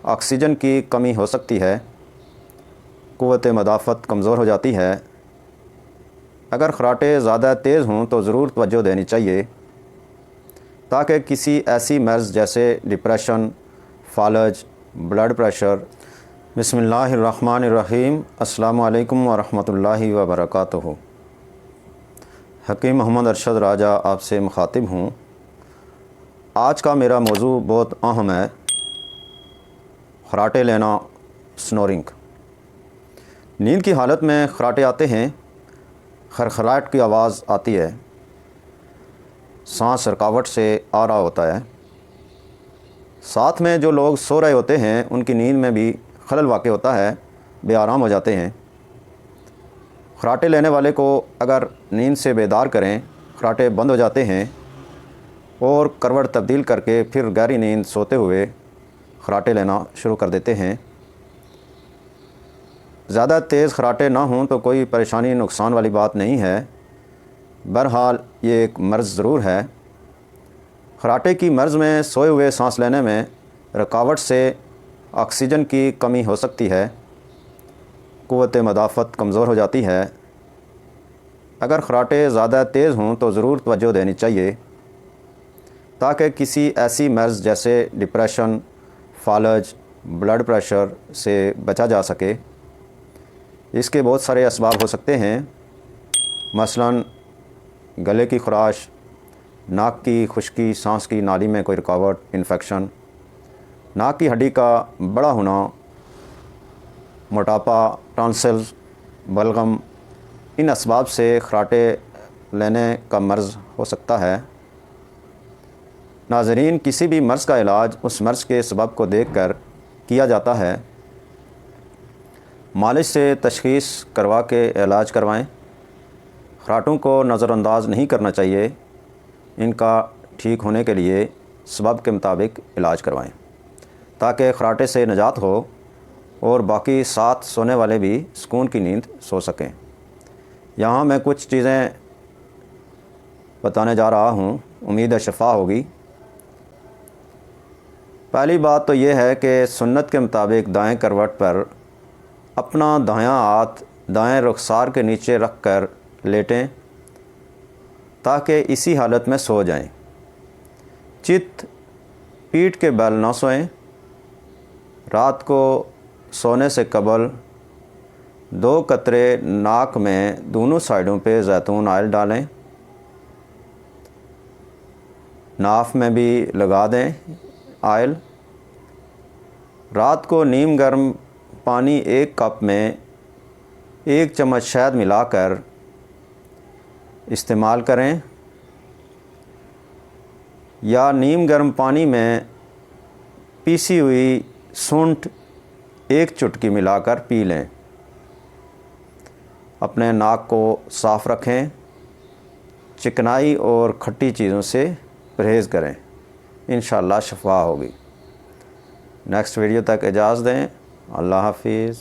Oxygen کی کمی ہو سکتی ہے، قوت مدافعت کمزور ہو جاتی ہے۔ اگر خراٹے زیادہ تیز ہوں تو ضرور توجہ دینی چاہیے تاکہ کسی ایسی مرض جیسے ڈپریشن، فالج، بلڈ پریشر۔ بسم اللہ الرحمن الرحیم۔ السلام علیکم ورحمۃ اللہ وبرکاتہ۔ حکیم محمد ارشد راجہ آپ سے مخاطب ہوں۔ آج کا میرا موضوع بہت اہم ہے، خراٹے لینا، سنورنگ۔ نیند کی حالت میں خراٹے آتے ہیں، خرخراہٹ کی آواز آتی ہے، سانس رکاوٹ سے آ رہا ہوتا ہے۔ ساتھ میں جو لوگ سو رہے ہوتے ہیں ان کی نیند میں بھی خلل واقع ہوتا ہے، بے آرام ہو جاتے ہیں۔ خراٹے لینے والے کو اگر نیند سے بیدار کریں، خراٹے بند ہو جاتے ہیں اور کروٹ تبدیل کر کے پھر گہری نیند سوتے ہوئے خراٹے لینا شروع کر دیتے ہیں۔ زیادہ تیز خراٹے نہ ہوں تو کوئی پریشانی نقصان والی بات نہیں ہے، بہرحال یہ ایک مرض ضرور ہے۔ خراٹے کی مرض میں سوئے ہوئے سانس لینے میں رکاوٹ سے آکسیجن کی کمی ہو سکتی ہے، قوت مدافعت کمزور ہو جاتی ہے۔ اگر خراٹے زیادہ تیز ہوں تو ضرور توجہ دینی چاہیے تاکہ کسی ایسی مرض جیسے ڈپریشن، فالج، بلڈ پریشر سے بچا جا سکے۔ اس کے بہت سارے اسباب ہو سکتے ہیں، مثلاً گلے کی خراش، ناک کی خشکی، سانس کی نالی میں کوئی رکاوٹ، انفیکشن، ناک کی ہڈی کا بڑا ہونا، موٹاپا، ٹانسلز، بلغم۔ ان اسباب سے خراٹے لینے کا مرض ہو سکتا ہے۔ ناظرین، کسی بھی مرض کا علاج اس مرض کے سبب کو دیکھ کر کیا جاتا ہے۔ مالج سے تشخیص کروا کے علاج کروائیں۔ خراٹوں کو نظر انداز نہیں کرنا چاہیے، ان کا ٹھیک ہونے کے لیے سبب کے مطابق علاج کروائیں تاکہ خراٹے سے نجات ہو اور باقی ساتھ سونے والے بھی سکون کی نیند سو سکیں۔ یہاں میں کچھ چیزیں بتانے جا رہا ہوں، امید ہے شفا ہوگی۔ پہلی بات تو یہ ہے کہ سنت کے مطابق دائیں کروٹ پر اپنا دایاں ہاتھ دائیں رخسار کے نیچے رکھ کر لیٹیں تاکہ اسی حالت میں سو جائیں۔ چت پیٹھ کے بل نہ سوئیں۔ رات کو سونے سے قبل 2 قطرے ناک میں دونوں سائیڈوں پہ زیتون آئل ڈالیں، ناف میں بھی لگا دیں آئل۔ رات کو نیم گرم پانی 1 کپ میں 1 چمچ شہد ملا کر استعمال کریں، یا نیم گرم پانی میں پیسی ہوئی سونٹھ 1 چٹکی ملا کر پی لیں۔ اپنے ناک کو صاف رکھیں، چکنائی اور کھٹی چیزوں سے پرہیز کریں، انشاءاللہ شفا ہوگی۔ نیکسٹ ویڈیو تک اجازت دیں۔ اللہ حافظ۔